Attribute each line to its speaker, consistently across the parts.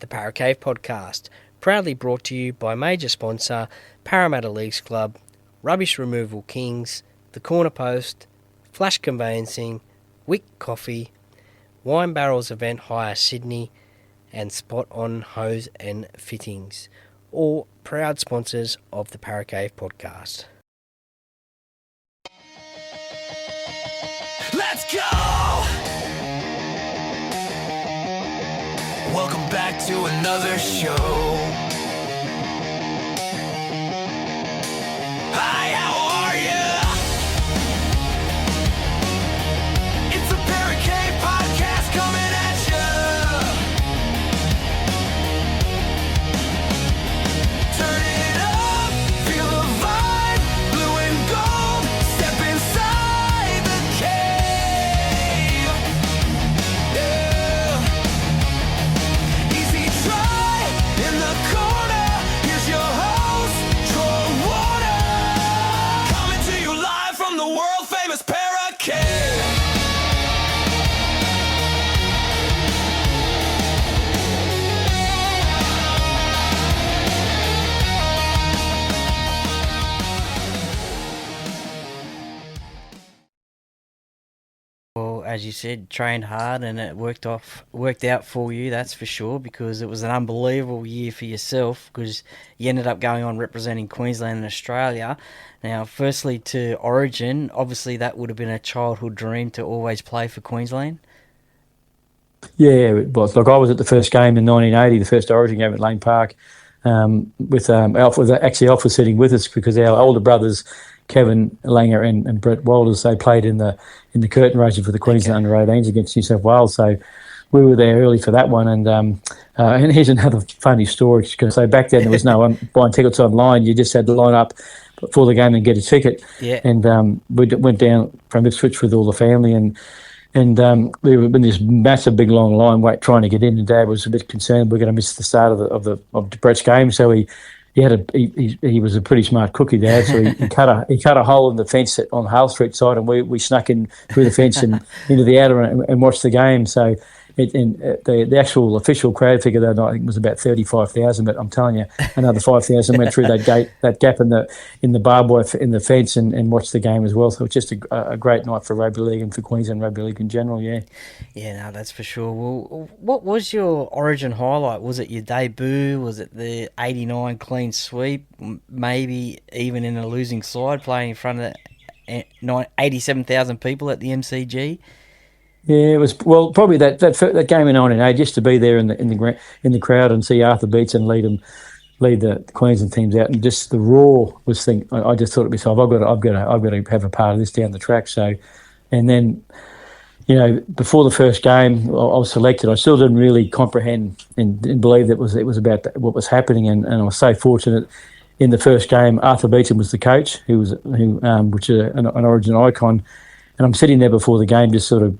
Speaker 1: the Para Cave podcast, proudly brought to you by major sponsor Parramatta Leagues Club, Rubbish Removal Kings, The Corner Post, Flash Conveyancing, Wick Coffee, Wine Barrels Event Hire Sydney, and Spot On Hose and Fittings, all proud sponsors of the Para Cave podcast.
Speaker 2: Let's go! Welcome back to another show. Hi, how are ya? It's the Para Cave podcast coming at ya. Turn it up, feel the vibe, blue and gold, step inside the cave. Yeah. Easy try in the corner. Here's your host, Troy Water, coming to you live from the world famous Para Cave.
Speaker 1: Well, as you said, trained hard and it worked out for you, that's for sure, because it was an unbelievable year for yourself because you ended up going on representing Queensland and Australia. Now, firstly to Origin, obviously that would have been a childhood dream to always play for Queensland.
Speaker 3: Yeah, it was. Like I was at the first game in 1980, the first Origin game at Lane Park, with Alf. Alf was sitting with us because our older brothers, Kevin Langer and Brett Walters, they played in the curtain raiser for the Queensland under-18s against New South Wales. So we were there early for that one. And here's another funny story. So back then there was no one buying tickets online. You just had to line up before the game and get a ticket.
Speaker 1: Yeah.
Speaker 3: And we went down from Ipswich with all the family and we were in this massive, big, long line trying to get in. And Dad was a bit concerned we're going to miss the start of Brett's game. So he was a pretty smart cookie, Dad. So he cut a hole in the fence on Hale Street side, and we snuck in through the fence and into the outer and watched the game. So the actual official crowd figure that night, I think, was about 35,000. But I'm telling you, another 5,000 went through that gap in the barbed wire in the fence and watched the game as well. So it's just a great night for rugby league and for Queensland rugby league in general. Yeah.
Speaker 1: Yeah, no, that's for sure. Well, what was your Origin highlight? Was it your debut? Was it the 89 clean sweep? Maybe even in a losing side, playing in front of 87,000 people at the MCG?
Speaker 3: Yeah, it was probably that game in 1988, just to be there in the crowd and see Arthur Beetson lead the Queensland teams out, and just the roar was I just thought to myself, I've got to have a part of this down the track. So, and then, before the first game, I was selected. I still didn't really comprehend and believe that it was about what was happening, and I was so fortunate. In the first game, Arthur Beetson was the coach, which is an Origin icon, and I'm sitting there before the game, just sort of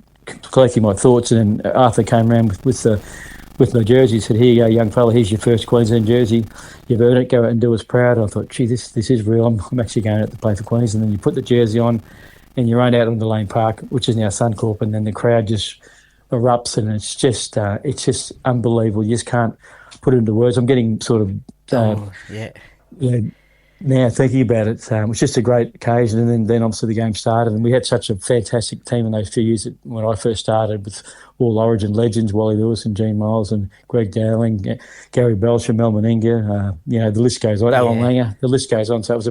Speaker 3: collecting my thoughts, and then Arthur came around with my jersey. He said, "Here you go, young fella. Here's your first Queensland jersey. You've earned it. Go out and do us proud." I thought, "Gee, this is real. I'm actually going out to play for Queensland." And then you put the jersey on, and you run out onto Lane Park, which is now Suncorp, and then the crowd just erupts, and it's just unbelievable. You just can't put it into words. I'm getting sort of now thinking about it. It was just a great occasion, and then obviously the game started, and we had such a fantastic team in those few years when I first started, with all Origin legends, Wally Lewis and Gene Miles and Greg Dowling, Gary Belcher, Mel Meninga, the list goes on, Alan Langer, the list goes on. So it was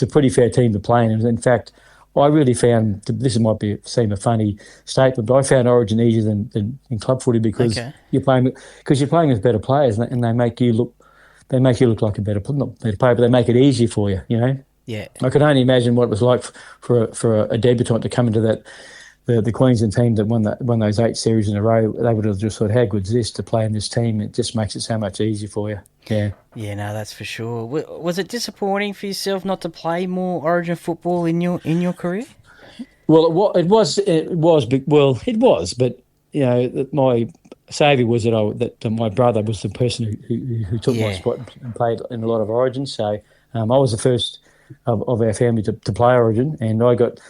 Speaker 3: a pretty fair team to play in. And in fact, I really found, this might seem a funny statement, but I found Origin easier than in club footy because you're playing with better players, and they make you look like a better player, but they make it easier for you,
Speaker 1: Yeah.
Speaker 3: I could only imagine what it was like for a debutant to come into the Queensland team that won those 8 series in a row. They would have just thought, how good is this to play in this team? It just makes it so much easier for you. Yeah.
Speaker 1: Yeah, no, that's for sure. Was it disappointing for yourself not to play more Origin football in your career?
Speaker 3: Well, it was, but my saviour was that my brother was the person who took my spot and played in a lot of Origins. So I was the first of our family to play Origin, and I got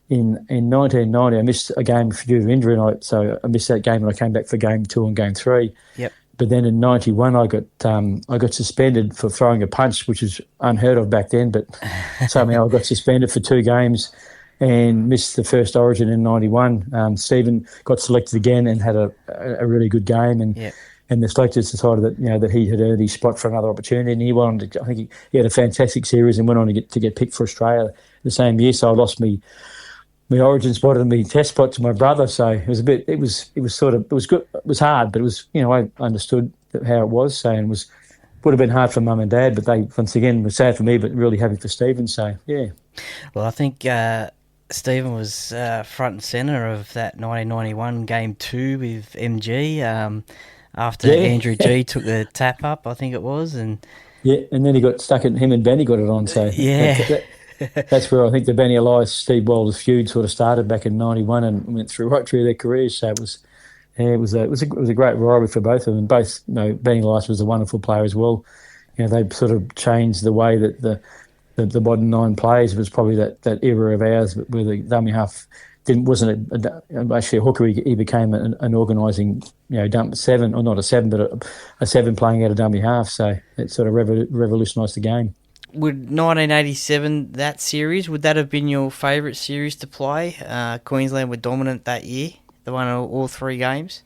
Speaker 3: in 1990. I missed a game due to injury, so I missed that game, and I came back for game 2 and game 3.
Speaker 1: Yep.
Speaker 3: But then in '91, I got suspended for throwing a punch, which was unheard of back then. But somehow I got suspended for 2 games and missed the first Origin in '91. Stephen got selected again and had a really good game, and the selectors decided that that he had earned his spot for another opportunity, and he wanted to. I think he had a fantastic series and went on to get picked for Australia the same year. So I lost my Origin spot and my Test spot to my brother. So it was good. It was good. It was hard, but it was I understood how it was. So and would have been hard for Mum and Dad, but they once again were sad for me, but really happy for Stephen. So yeah.
Speaker 1: Well, I think Stephen was front and centre of that 1991 Game 2 with MG after Andrew G took the tap up, I think it was. And
Speaker 3: then he got stuck in, him and Benny got it on. So that's where I think the Benny Elias, Steve Walters feud sort of started back in '91 and went right through their careers. So it was a great rivalry for both of them. Both, Benny Elias was a wonderful player as well. They sort of changed the way that the modern 9 plays. It was probably that era of ours where the dummy half wasn't actually a hooker. He became an organising dump 7, or not a 7, but a 7 playing out of dummy half. So it sort of revolutionised the game.
Speaker 1: Would 1987, that series, would that have been your favourite series to play? Queensland were dominant that year. They won all 3 games.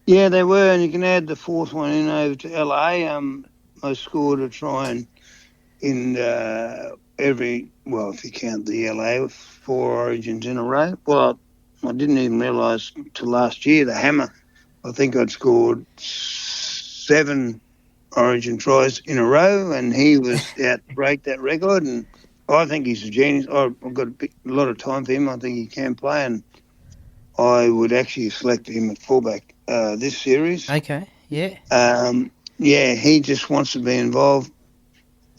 Speaker 4: Yeah, they were, and you can add the 4th one in over to LA. I scored a try in if you count the LA, 4 Origins in a row. Well, I didn't even realise till last year, the hammer. I think I'd scored 7 Origin tries in a row, and he was out to break that record. And I think he's a genius. I've got a lot of time for him. I think he can play, and I would actually select him at fullback this series.
Speaker 1: Okay, yeah.
Speaker 4: He just wants to be involved,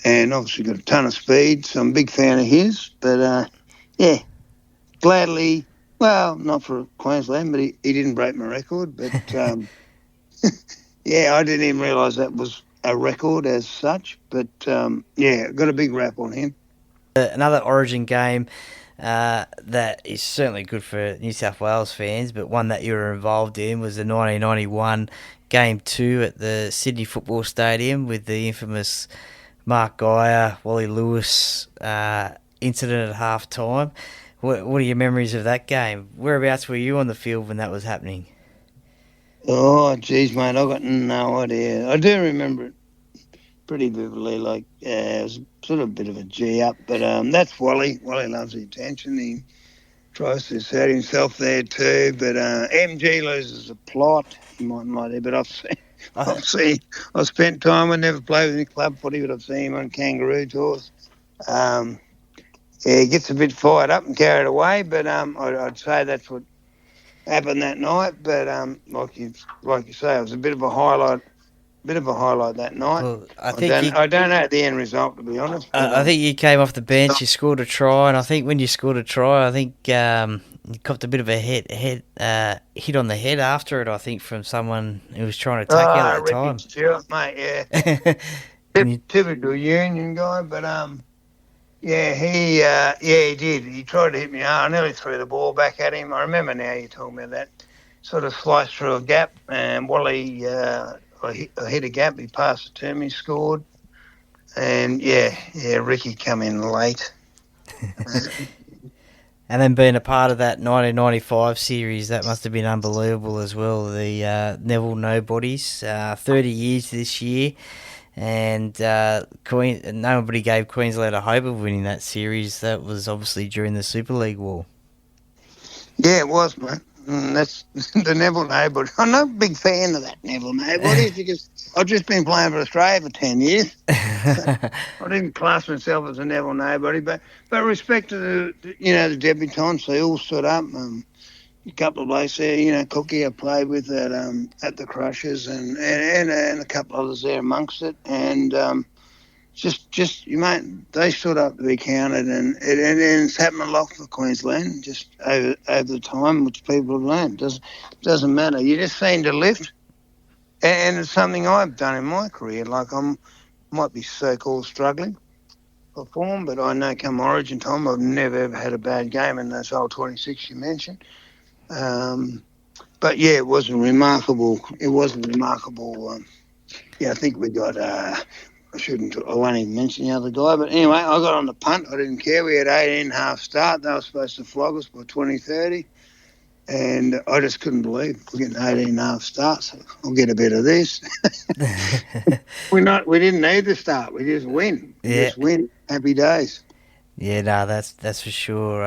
Speaker 4: and obviously got a ton of speed, so I'm a big fan of his. But, gladly, well, not for Queensland, but he didn't break my record. But, I didn't even realise that was a record as such. But, got a big rap on him.
Speaker 1: Another Origin game that is certainly good for New South Wales fans, but one that you were involved in was the 1991 Game 2 at the Sydney Football Stadium with the infamous Mark Geyer, Wally Lewis incident at half-time. What are your memories of that game? Whereabouts were you on the field when that was happening?
Speaker 4: Oh, geez, mate, I've got no idea. I do remember it pretty vividly, it was sort of a bit of a G-up, but that's Wally. Wally loves the attention. He tries to assert himself there too, but MG loses the plot. He mightn't like it, but I've spent time. I never played with any club footy, but I've seen him on kangaroo tours. He gets a bit fired up and carried away, but I'd say that's what happened that night. But like you say, it was a bit of a highlight that night.
Speaker 1: Well, I
Speaker 4: don't know the end result, to be honest.
Speaker 1: I think you came off the bench, you scored a try, and I think when you scored a try, I think you copped a bit of a hit on the head after it, I think, from someone who was trying to tackle you at the time.
Speaker 4: Stewart, mate, yeah. Typical Union guy, but he did. He tried to hit me. I nearly threw the ball back at him. I remember now you told me that. Sort of sliced through a gap, and Wally... I hit a gap, he passed it to me, scored. And, Ricky come in late.
Speaker 1: And then being a part of that 1995 series, that must have been unbelievable as well. The Neville Nobodies, 30 years this year. And nobody gave Queensland a hope of winning that series. That was obviously during the Super League war.
Speaker 4: Yeah, it was, mate. That's the Neville Nobody. I'm not a big fan of that Neville Nobody because I've just been playing for Australia for 10 years. So I didn't class myself as a Neville Nobody, but respect to the debutants, they all stood up. A couple of blokes there, Cookie I played with at the Crushers and a couple others there amongst it, and they stood up to be counted, and it's happened a lot for Queensland just over the time, which people have learned. Doesn't matter. You just seem to lift, and it's something I've done in my career. Like might be so-called struggling for form, but I know come Origin time, I've never ever had a bad game in those whole 26 you mentioned. but yeah, it was a remarkable. It was a remarkable. I think we got. I won't even mention the other guy, but anyway, I got on the punt. I didn't care. We had 18.5 start. They were supposed to flog us by 20:30. And I just couldn't believe we're getting 18.5 starts. I'll get a bit of this. We didn't need to start. We just win. Just win. Happy days.
Speaker 1: Yeah, no, that's for sure.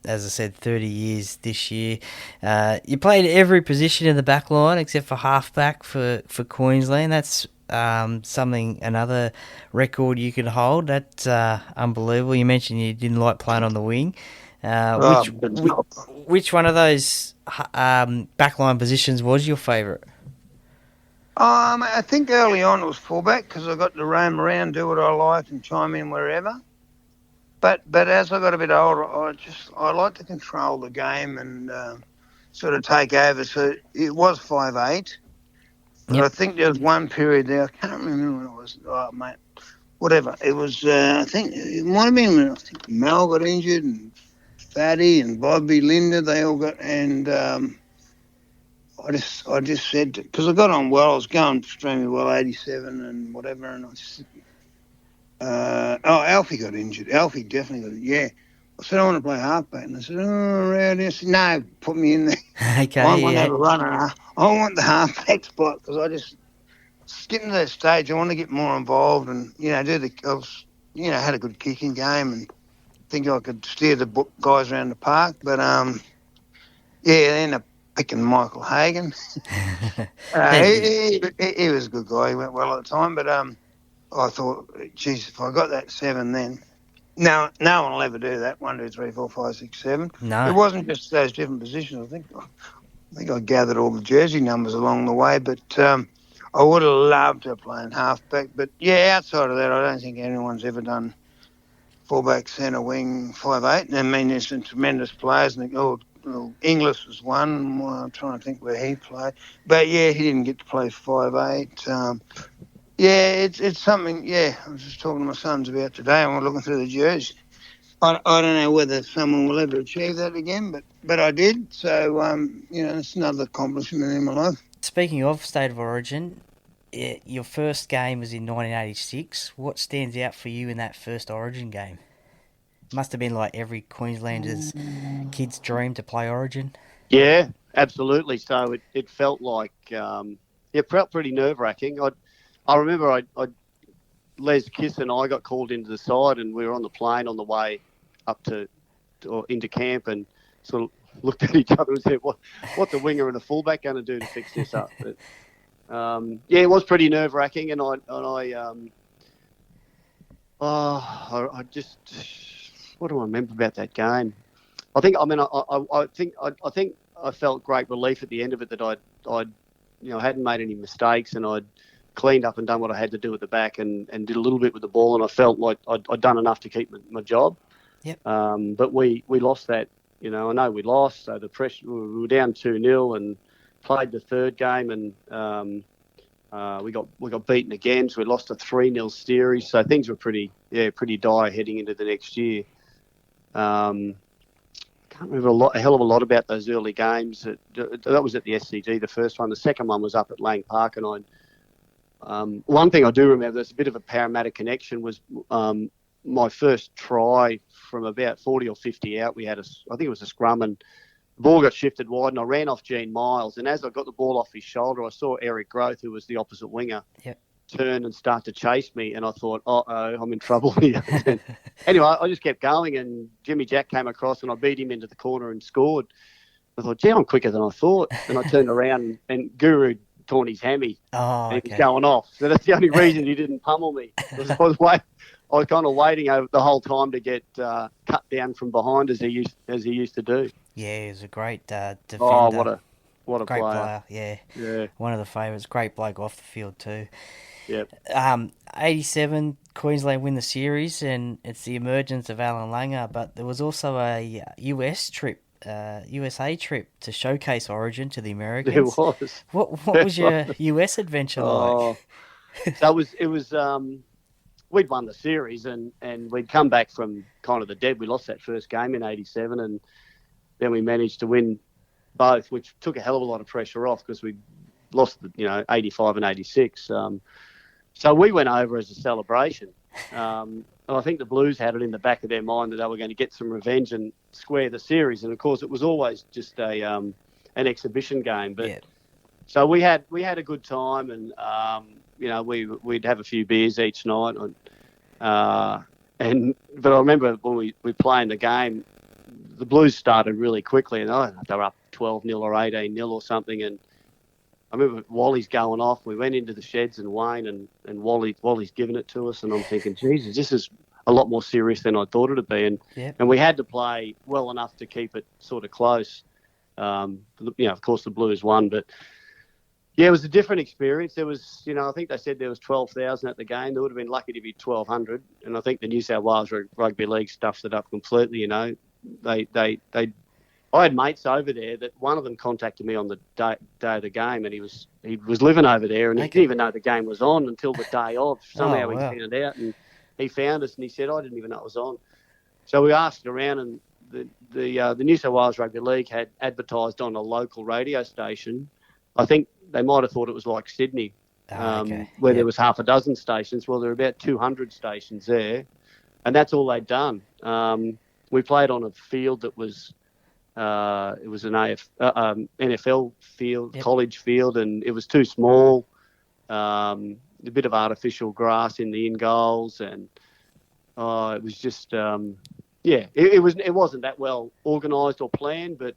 Speaker 1: As I said, 30 years this year. You played every position in the back line except for halfback for Queensland. That's another record you could hold. That's unbelievable. You mentioned you didn't like playing on the wing. Which one of those backline positions was your favourite?
Speaker 4: I think early on it was fullback because I got to roam around, do what I liked, and chime in wherever. But as I got a bit older, I like to control the game and sort of take over. So it was 5'8". But
Speaker 1: Yep.
Speaker 4: I think there was one period there. I can't remember when it was. Oh, mate, whatever. It was. I think it might have been when I think Mel got injured and Fatty and Bobby Linda. They all got and. I just said because I got on well. I was going extremely well, 87 and whatever, and I just. Alfie got injured. Alfie definitely got it. Yeah. I said, I want to play halfback. And I said, around here. I said, no, put me in there.
Speaker 1: Okay,
Speaker 4: I want to have a runner. I want the halfback spot because I just getting to that stage. I want to get more involved and, had a good kicking game and think I could steer the guys around the park. But, they ended up picking Michael Hagan. He was a good guy. He went well at the time. But, I thought, geez, if I got that 7 then, no one will ever do that. 1, 2, 3, 4, 5, 6, 7.
Speaker 1: No.
Speaker 4: It wasn't just those different positions. I think I gathered all the jersey numbers along the way, but I would have loved to play in halfback. But yeah, outside of that, I don't think anyone's ever done fullback, centre, wing, 5'8". I mean, there's some tremendous players. And Inglis was one. I'm trying to think where he played, but yeah, he didn't get to play 5'8". It's something. Yeah, I was just talking to my sons about today, and we're looking through the jersey. I don't know whether someone will ever achieve that again, but I did. So it's another accomplishment in my life.
Speaker 1: Speaking of State of Origin, your first game was in 1986. What stands out for you in that first Origin game? Must have been like every Queenslander's kid's dream to play Origin.
Speaker 5: Yeah, absolutely. So it felt like it felt pretty nerve-wracking. I remember Les Kiss and I got called into the side and we were on the plane on the way up or into camp and sort of looked at each other and said, what's a winger and a fullback going to do to fix this up? But, it was pretty nerve-wracking and I just, what do I remember about that game? I think I felt great relief at the end of it that I hadn't made any mistakes and I'd cleaned up and done what I had to do at the back and did a little bit with the ball and I felt like I'd done enough to keep my job.
Speaker 1: Yep.
Speaker 5: But we lost that, I know we lost, so the pressure, we were down 2-0 and played the third game and we got beaten again, so we lost a 3-0 series, so things were pretty dire heading into the next year. Can't remember a hell of a lot about those early games. That was at the SCG, the first one. The second one was up at Lang Park, and one thing I do remember, there's a bit of a Parramatta connection, was my first try from about 40 or 50 out. We had I think it was a scrum, and the ball got shifted wide, and I ran off Gene Miles. And as I got the ball off his shoulder, I saw Eric Groth, who was the opposite winger, turn and start to chase me. And I thought, I'm in trouble here. Anyway, I just kept going, and Jimmy Jack came across, and I beat him into the corner and scored. I thought, gee, I'm quicker than I thought. And I turned around, and Guru torn his hammy. And he was going off. So that's the only reason he didn't pummel me. I was kind of waiting over the whole time to get cut down from behind as he used to do.
Speaker 1: Yeah, he was a great defender.
Speaker 5: Oh, what a
Speaker 1: great
Speaker 5: player.
Speaker 1: Yeah. One of the favourites. Great bloke off the field too.
Speaker 5: Yep.
Speaker 1: 87, Queensland win the series, and it's the emergence of Alan Langer. But there was also a USA trip to showcase Origin to the Americans.
Speaker 5: There was.
Speaker 1: What was your US adventure like?
Speaker 5: So it was. We'd won the series and we'd come back from kind of the dead. We lost that first game in 87 and then we managed to win both, which took a hell of a lot of pressure off because we lost, 85 and 86. So we went over as a celebration. And I think the Blues had it in the back of their mind that they were going to get some revenge and square the series. And of course, it was always just an exhibition game. But so we had a good time, and we'd have a few beers each night. But I remember when we played the game, the Blues started really quickly, and they were up 12-0 or 18-0 or something. And I remember Wally's going off. We went into the sheds and Wayne and Wally's giving it to us, and I'm thinking, Jesus, this is a lot more serious than I thought it'd be. And we had to play well enough to keep it sort of close. Of course the Blues won, but yeah, it was a different experience. There was, I think they said there was 12,000 at the game. There would have been lucky to be 1,200, and I think the New South Wales Rugby League stuffed it up completely. I had mates over there that one of them contacted me on the day of the game, and he was living over there, and he didn't even know the game was on until the day of. Somehow he found out, and he found us, and he said, I didn't even know it was on. So we asked around, and the New South Wales Rugby League had advertised on a local radio station. I think they might have thought it was like Sydney, where there was half a dozen stations. Well, there were about 200 stations there, and that's all they'd done. We played on a field that was it was an NFL field, college field, and it was too small. A bit of artificial grass in the in goals, and it was just it wasn't that well organised or planned, but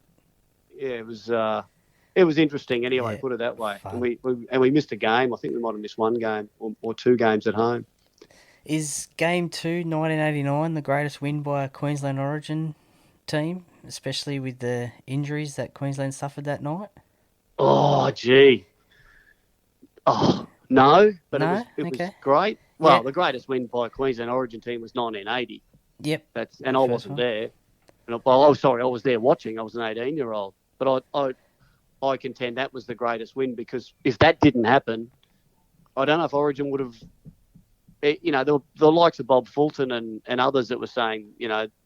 Speaker 5: it was interesting anyway. Put it that way. And we missed a game. I think we might have missed one game or two games at home.
Speaker 1: Is Game 2, 1989, the greatest win by a Queensland Origin team, especially with the injuries that Queensland suffered that night?
Speaker 5: Oh, gee. Oh, no, but it was great. Well, the greatest win by a Queensland Origin team was 1980.
Speaker 1: Yep.
Speaker 5: And I wasn't there. And I was there watching. I was an 18-year-old. But I contend that was the greatest win, because if that didn't happen, I don't know if Origin would have... the likes of Bob Fulton and others that were saying,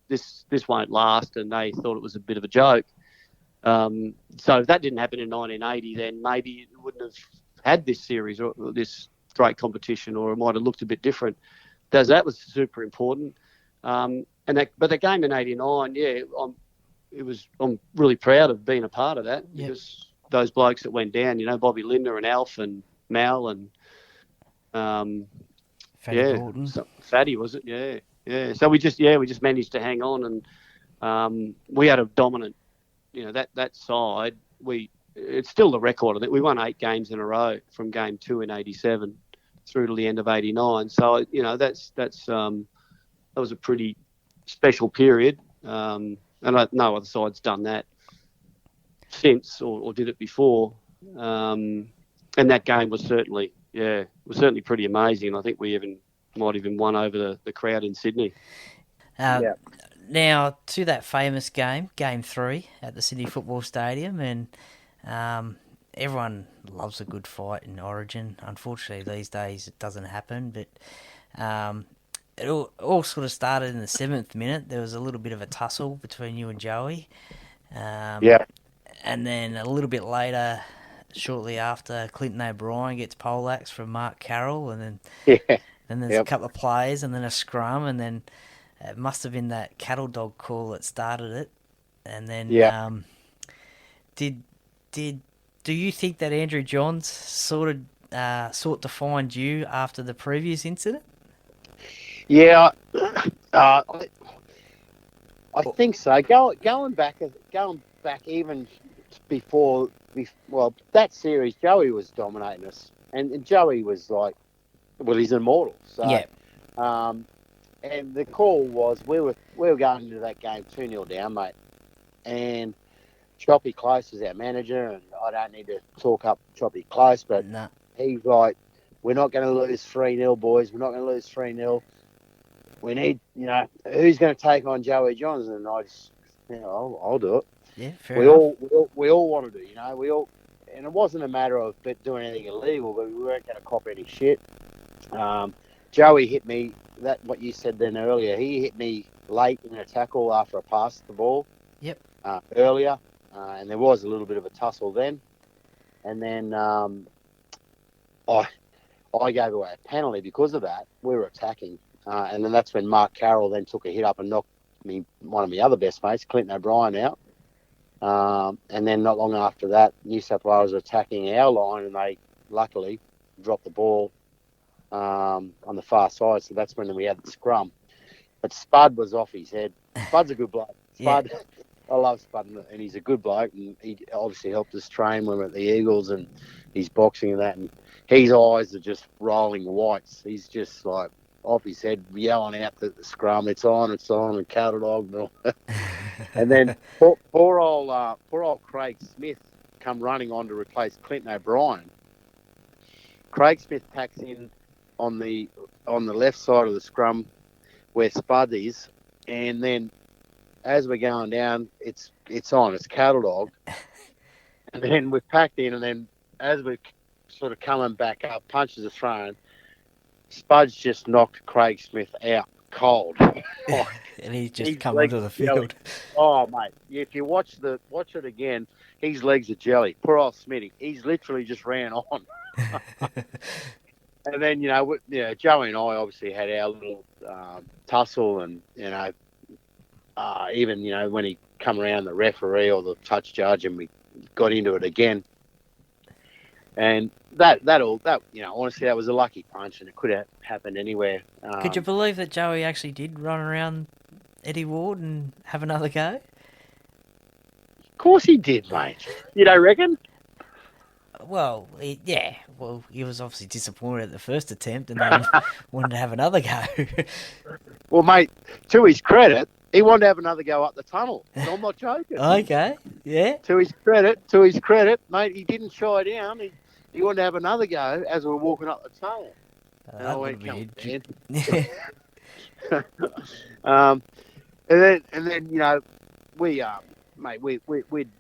Speaker 5: this won't last, and they thought it was a bit of a joke. So if that didn't happen in 1980, then maybe it wouldn't have had this series or this great competition, or it might have looked a bit different. That was super important. But the game in '89, I'm really proud of being a part of that, because those blokes that went down, Bobby Lindner and Alf and Mal and
Speaker 1: Gordon.
Speaker 5: Fatty, was it? Yeah. So we just managed to hang on, and we had a dominant, that side. It's still the record. I think we won 8 games in a row from Game 2 in '87 through to the end of '89. So that was a pretty special period, and no other side's done that since or did it before. And that game was certainly pretty amazing. I think we might even won over the crowd in Sydney.
Speaker 1: Now, to that famous game, Game 3 at the Sydney Football Stadium, and everyone loves a good fight in Origin. Unfortunately, these days it doesn't happen, but it all sort of started in the 7th minute. There was a little bit of a tussle between you and Joey. And then a little bit later, shortly after, Clinton O'Brien gets poleaxed from Mark Carroll, and then there's a couple of plays, and then a scrum, and then it must have been that cattle dog call that started it. And then do you think that Andrew Johns sought to find you after the previous incident?
Speaker 6: Yeah, I think so. Going back even before, that series, Joey was dominating us, and Joey was like, he's immortal. So, and the call was we were going into that game 2-0 down, mate, and Choppy Close is our manager, and I don't need to talk up Choppy Close, but he's like, we're not going to lose 3-0, boys. We're not going to lose 3-0. We need, who's going to take on Joey Johns? And I just, I'll do it.
Speaker 1: Yeah, fair enough.
Speaker 6: We all wanted to, and it wasn't a matter of doing anything illegal, but we weren't going to cop any shit. Joey hit me, what you said then earlier, he hit me late in a tackle after I passed the ball.
Speaker 1: Yep.
Speaker 6: Earlier. and there was a little bit of a tussle then. And then I gave away a penalty because of that. We were attacking, and then that's when Mark Carroll then took a hit up and knocked one of my other best mates, Clinton O'Brien, out. And then not long after that, New South Wales were attacking our line, and they luckily dropped the ball on the far side. So that's when we had the scrum. But Spud was off his head. Spud's a good bloke. Spud, yeah. I love Spud, and he's a good bloke. And he obviously helped us train when we were at the Eagles, and he's boxing and that. And his eyes are just rolling whites. He's just like off his head, yelling out the scrum, it's on, and cattle dog. And all. And then poor old Craig Smith come running on to replace Clinton O'Brien. Craig Smith packs in on the left side of the scrum where Spud is, and then as we're going down, it's on, it's cattle dog. And then we've packed in, and then as we're sort of coming back up, punches are thrown, Spud's just knocked Craig Smith out cold.
Speaker 1: And he's just come onto the field.
Speaker 6: Oh, mate, if you watch it again, his legs are jelly. Poor old Smitty. He's literally just ran on. And then, Joey and I obviously had our little tussle, and, even, when he come around the referee or the touch judge, and we got into it again. And that honestly, that was a lucky punch, and it could have happened anywhere.
Speaker 1: Could you believe that Joey actually did run around Eddie Ward and have another go?
Speaker 6: Of course he did, mate. You don't reckon?
Speaker 1: Well, he was obviously disappointed at the first attempt and then wanted to have another go.
Speaker 6: Well, mate, to his credit, he wanted to have another go up the tunnel. And I'm not joking.
Speaker 1: Okay, yeah.
Speaker 6: To his credit, mate, he didn't shy down. He wanted to have another go as we were walking up the tunnel. And I went, come on, man. And then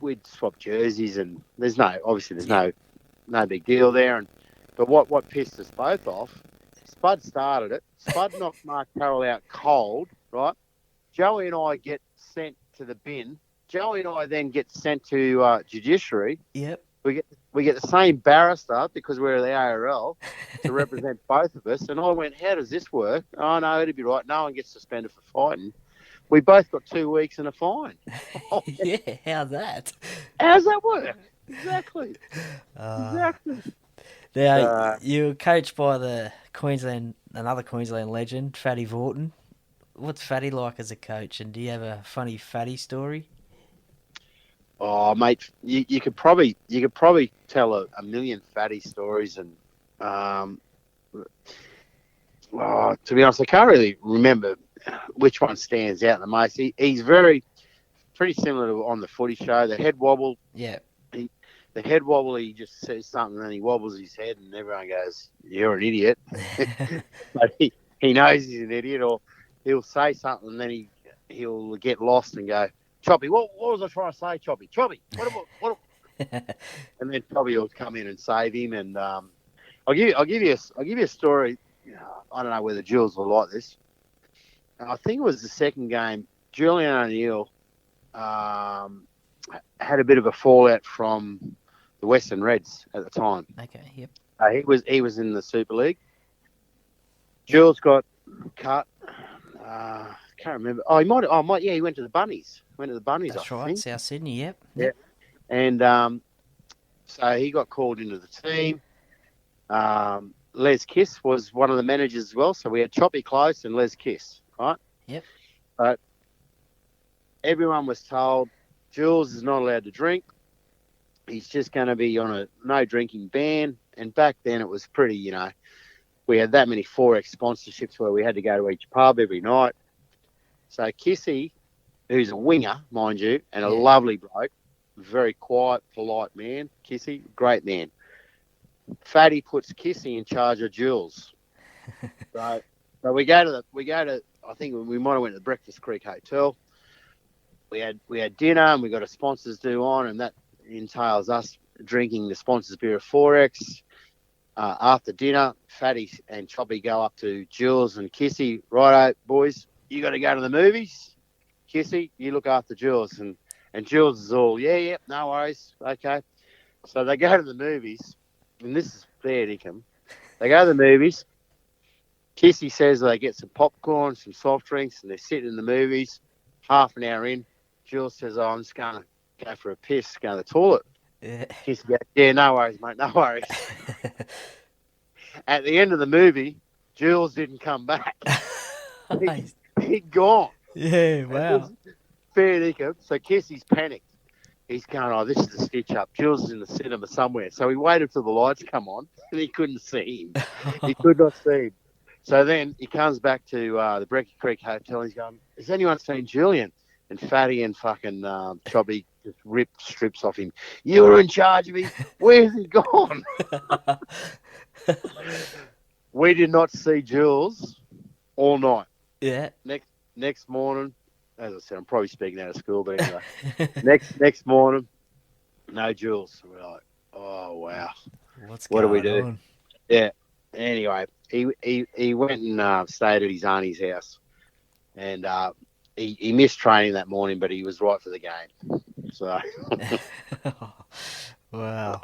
Speaker 6: we'd swap jerseys, and there's no big deal there. But what pissed us both off, Spud started it. Spud knocked Mark Carroll out cold, right? Joey and I get sent to the bin. Joey and I then get sent to judiciary.
Speaker 1: Yep.
Speaker 6: We get the same barrister because we're the ARL to represent both of us. And I went, how does this work? Oh, no, it'd be right. No one gets suspended for fighting. We both got 2 weeks and a fine.
Speaker 1: Yeah, how's that?
Speaker 6: How's that work? Exactly. Exactly.
Speaker 1: Now, you were coached by another Queensland legend, Fatty Vaughton. What's Fatty like as a coach, and do you have a funny Fatty story?
Speaker 6: Oh, mate, you could probably tell a million Fatty stories, and to be honest, I can't really remember which one stands out the most. He's pretty similar to on the Footy Show. The head wobble.
Speaker 1: Yeah.
Speaker 6: The head wobble. He just says something, and he wobbles his head, and everyone goes, "You're an idiot." But he knows he's an idiot, or he'll say something, and then he'll get lost and go, "Choppy, what was I trying to say, Choppy? Choppy, what?" And then Choppy will come in and save him. And I'll give you a story. I don't know whether Jules will like this. I think it was the second game. Julian O'Neill had a bit of a fallout from the Western Reds at the time.
Speaker 1: Okay, yep.
Speaker 6: He was in the Super League. Jules got cut. Can't remember. Oh, he went to the Bunnies.
Speaker 1: That's
Speaker 6: I
Speaker 1: right,
Speaker 6: think.
Speaker 1: South Sydney, yep.
Speaker 6: Yeah. And so he got called into the team. Les Kiss was one of the managers as well. So we had Choppy Close and Les Kiss, right?
Speaker 1: Yep.
Speaker 6: But everyone was told Jules is not allowed to drink. He's just going to be on a no drinking ban. And back then it was pretty, we had that many Forex sponsorships where we had to go to each pub every night. So Kissy, who's a winger, mind you, and a lovely bloke, very quiet, polite man, Kissy, great man. Fatty puts Kissy in charge of Jules. So we go to I think we might have went to the Breakfast Creek Hotel. We had dinner, and we got a sponsors due on, and that entails us drinking the sponsors beer of Forex. After dinner, Fatty and Choppy go up to Jules and Kissy. Righto, boys, you got to go to the movies. Kissy, you look after Jules. And And Jules is all, yeah, no worries, okay. So they go to the movies, and this is fair dinkum. They go to the movies. Kissy says they get some popcorn, some soft drinks, and they're sitting in the movies. Half an hour in, Jules says, I'm just going to go for a piss, go to the toilet.
Speaker 1: Yeah.
Speaker 6: Kissy goes, yeah, no worries, mate, no worries. At the end of the movie, Jules didn't come back. He'd gone.
Speaker 1: Yeah, wow.
Speaker 6: Fair dinkum. So Kissy's panicked. He's going, oh, this is a stitch up. Jules is in the cinema somewhere. So he waited till the lights come on, and he couldn't see him. He could not see him. So then he comes back to the Brecky Creek Hotel. And he's going, has anyone seen Julian? And Fatty and fucking Chubby just ripped strips off him. You were in charge of him. Where's he gone? We did not see Jules all night.
Speaker 1: Yeah.
Speaker 6: Next morning, as I said, I'm probably speaking out of school, but anyway. next morning, no Jules. We're like, oh wow, what do we do?
Speaker 1: On?
Speaker 6: Yeah. Anyway, he went and stayed at his auntie's house, and he missed training that morning, but he was right for the game. So.
Speaker 1: Wow.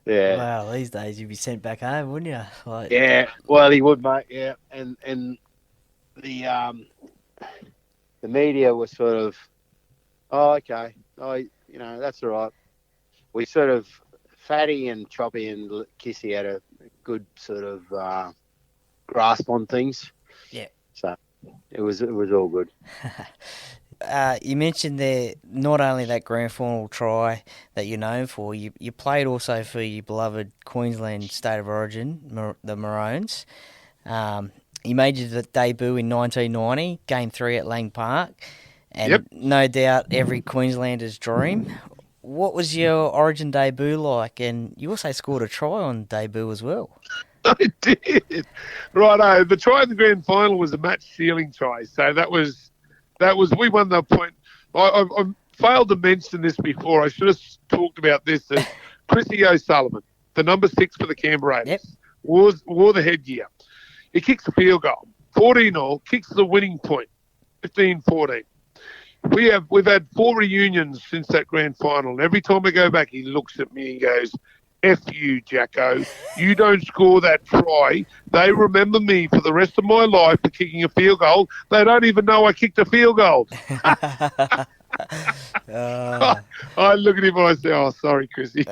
Speaker 6: Yeah.
Speaker 1: Wow. These days you'd be sent back home, wouldn't you? Like...
Speaker 6: Yeah. Well, he would, mate. Yeah, and the media was sort of, oh, okay, oh, that's all right. We sort of, Fatty and Choppy and Kissy had a good sort of grasp on things.
Speaker 1: Yeah.
Speaker 6: So it was all good.
Speaker 1: You mentioned there not only that grand final try that you're known for, you played also for your beloved Queensland State of Origin, the Maroons. You made your debut in 1990, Game 3 at Lang Park, and no doubt every Queenslander's dream. What was your Origin debut like? And you also scored a try on debut as well.
Speaker 7: I did. Righto. The try in the grand final was a match sealing try. So that was we won the point. I failed to mention this before. I should have talked about this as Chrissy O'Sullivan, the number 6 for the Canberra Raiders, wore the headgear. He kicks the field goal, 14-all, kicks the winning point, 15-14. We've had 4 reunions since that grand final, and every time I go back, he looks at me and goes, F you, Jacko. You don't score that try. They remember me for the rest of my life for kicking a field goal. They don't even know I kicked a field goal. I look at him and I say, oh, sorry, Chrissy.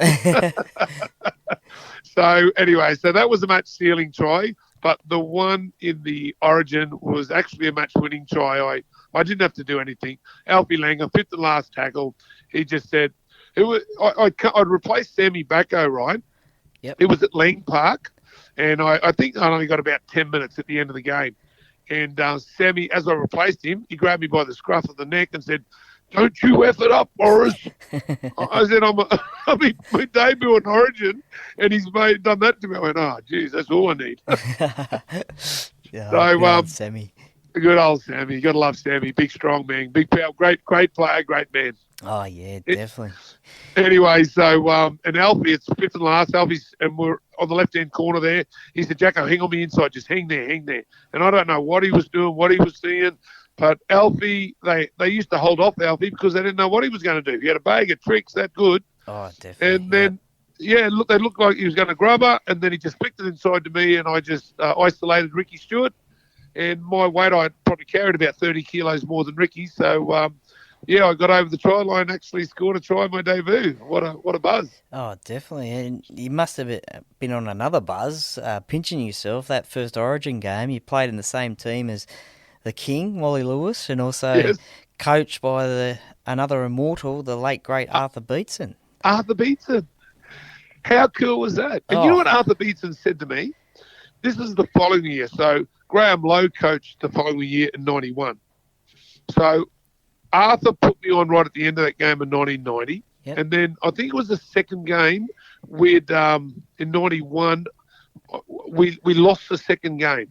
Speaker 7: So anyway, that was a match-sealing try. But the one in the Origin was actually a match-winning try. I didn't have to do anything. Alfie Langer, 5th and last tackle. He just said, I'd replaced Sammy Bacco, right?
Speaker 1: Yep.
Speaker 7: It was at Lang Park, and I think I only got about 10 minutes at the end of the game. And Sammy, as I replaced him, he grabbed me by the scruff of the neck and said, don't you F it up, Boris. I said, I'm in my debut in Origin, and he's done that to me. I went, oh, geez, that's all I need.
Speaker 1: Sammy.
Speaker 7: Good old Sammy. You got to love Sammy. Big, strong man. Big, power, great player, great man.
Speaker 1: Oh, yeah, definitely.
Speaker 7: Anyway, and Alfie, it's 5th and last. Alfie's, and we're on the left-hand corner there. He said, Jacko, hang on the inside. Just hang there. And I don't know what he was doing, what he was seeing. But Alfie, they used to hold off Alfie because they didn't know what he was going to do. He had a bag of tricks that good.
Speaker 1: Oh, definitely.
Speaker 7: And then, they looked like he was going to grab her, and then he just flicked it inside to me, and I just isolated Ricky Stewart. And my weight, I probably carried about 30 kilos more than Ricky. So, I got over the try line, actually scored a try in my debut. What a buzz.
Speaker 1: Oh, definitely. And you must have been on another buzz, pinching yourself. That first Origin game, you played in the same team as the King, Wally Lewis, and also coached by another immortal, the late, great Arthur Beetson.
Speaker 7: Arthur Beetson. How cool was that? And you know what Arthur Beetson said to me? This is the following year. So Graham Lowe coached the following year in 91. So Arthur put me on right at the end of that game in 1990. Yep. And then I think it was the second game in 91, we lost the second game.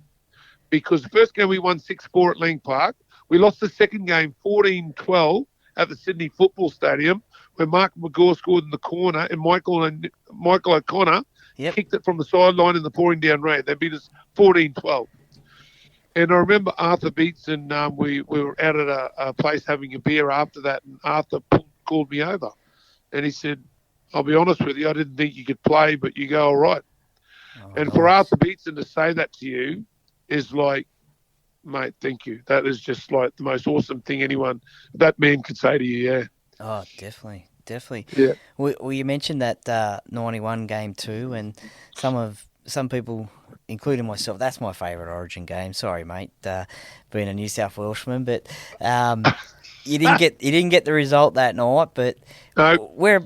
Speaker 7: Because the first game we won 6-4 at Lang Park. We lost the second game 14-12 at the Sydney Football Stadium where Mark McGaw scored in the corner and Michael O'Connor kicked it from the sideline in the pouring down rain. They beat us 14-12. And I remember Arthur Beetson, we were out at a place having a beer after that, and Arthur called me over. And he said, I'll be honest with you, I didn't think you could play, but you go all right. And for Arthur Beetson to say that to you is like, mate, thank you. That is just like the most awesome thing that man could say to you, yeah.
Speaker 1: Oh, definitely.
Speaker 7: Yeah.
Speaker 1: Well, you mentioned that 91 game too, and some people, including myself, that's my favourite Origin game. Sorry, mate, being a New South Welshman, but you didn't get the result that night. But
Speaker 7: No.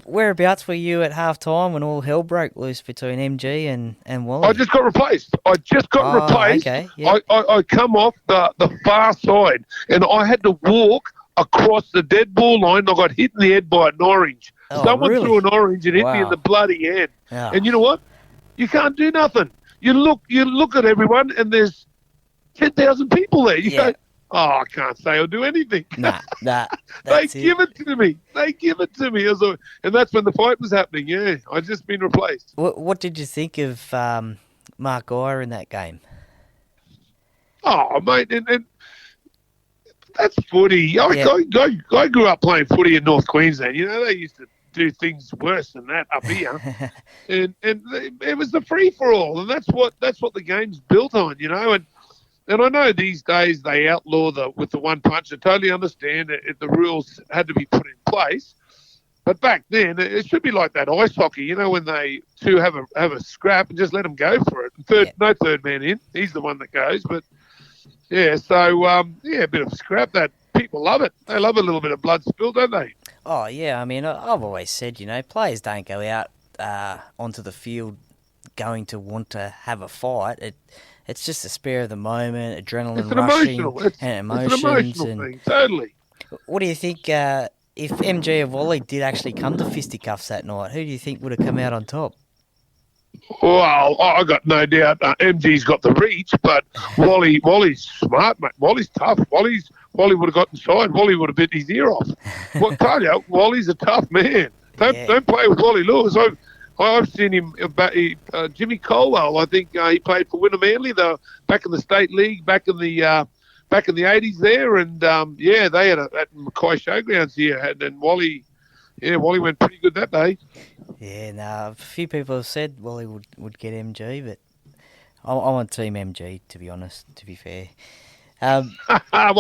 Speaker 1: whereabouts were you at half time when all hell broke loose between MG and Wally?
Speaker 7: I just got replaced. Replaced.
Speaker 1: Okay, yeah.
Speaker 7: I come off the far side, and I had to walk across the dead ball line. I got hit in the head by an orange.
Speaker 1: Oh,
Speaker 7: Someone
Speaker 1: really?
Speaker 7: threw an orange and hit me
Speaker 1: Wow.
Speaker 7: in the bloody head.
Speaker 1: Yeah.
Speaker 7: And you know what? You can't do nothing. You look at everyone, and there's 10,000 people there. You
Speaker 1: Yeah.
Speaker 7: go, I can't say or do anything.
Speaker 1: Nah.
Speaker 7: They
Speaker 1: That's
Speaker 7: give it to me. And that's when the fight was happening. Yeah, I just been replaced.
Speaker 1: What did you think of Mark Geyer in that game?
Speaker 7: Oh, mate, and that's footy. I
Speaker 1: Yeah.
Speaker 7: I grew up playing footy in North Queensland. You know, they used to do things worse than that up here, and it was the free for all, and that's what the game's built on. You know, and I know these days they outlaw with the one punch. I totally understand it. The rules had to be put in place. But back then, it should be like that ice hockey, you know, when they two have a scrap and just let them go for it. No third man in. He's the one that goes. But, yeah, so, a bit of scrap. That people love it. They love a little bit of blood spill, don't they?
Speaker 1: Oh, yeah. I mean, I've always said, you know, players don't go out onto the field going to want to have a fight. It's just a spare of the moment, adrenaline
Speaker 7: It's an
Speaker 1: rushing
Speaker 7: emotional.
Speaker 1: and emotions.
Speaker 7: It's an emotional thing, totally.
Speaker 1: What do you think if MG and Wally did actually come to fisticuffs that night? Who do you think would have come out on top?
Speaker 7: Well, I got no doubt MG's got the reach, but Wally's smart, mate. Wally's tough. Wally would have got inside. Wally would have bit his ear off. Well, tell you, Wally's a tough man. Don't play with Wally Lewis. I've seen him, Jimmy Colwell. I think he played for Winner Manly, though, back in the state league, back in the 80s there, and they had at Mackay Showgrounds here, and Wally went pretty good that day. Yeah,
Speaker 1: a few people have said Wally would get MG, but I'm on Team MG, to be honest. To be fair.
Speaker 7: There's no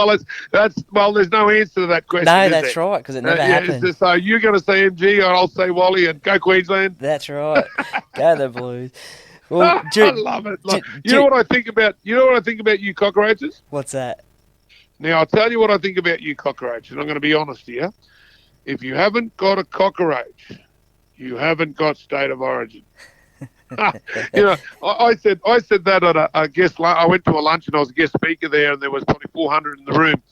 Speaker 7: answer to that question.
Speaker 1: No, that's right, because it never happened.
Speaker 7: So you're going to say MG, or I'll say Wally, and go Queensland.
Speaker 1: That's right. Go the Blues. Well,
Speaker 7: I love it. You know what I think about you cockroaches?
Speaker 1: What's that?
Speaker 7: Now I'll tell you what I think about you cockroaches. I'm going to be honest here. If you haven't got a cockroach, you haven't got State of Origin. You know, I said that at a guest. I went to a lunch and I was a guest speaker there, and there was probably 400 in the room.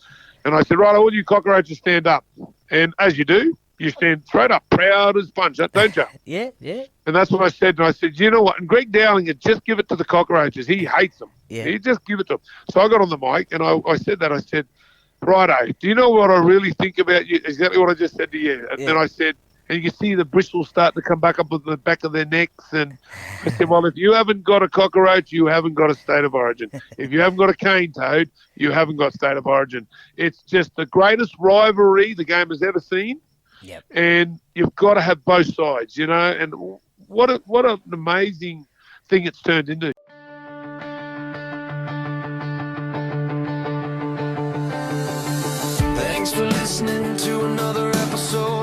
Speaker 7: And I said, right, all you cockroaches stand up. And as you do, you stand straight up, proud as punch, don't you?
Speaker 1: Yeah.
Speaker 7: And that's what I said. And I said, you know what? And Greg Dowling had just give it to the cockroaches. He hates them.
Speaker 1: Yeah.
Speaker 7: He just give it to them. So I got on the mic and I said that. I said, righto, do you know what I really think about you? Exactly what I just said to you. And then I said, and you can see the bristles starting to come back up on the back of their necks. And I said, well, if you haven't got a cockroach, you haven't got a State of Origin. If you haven't got a cane toad, you haven't got State of Origin. It's just the greatest rivalry the game has ever seen.
Speaker 1: Yep.
Speaker 7: And you've got to have both sides, you know. And what an amazing thing it's turned into.
Speaker 2: Thanks for listening to another episode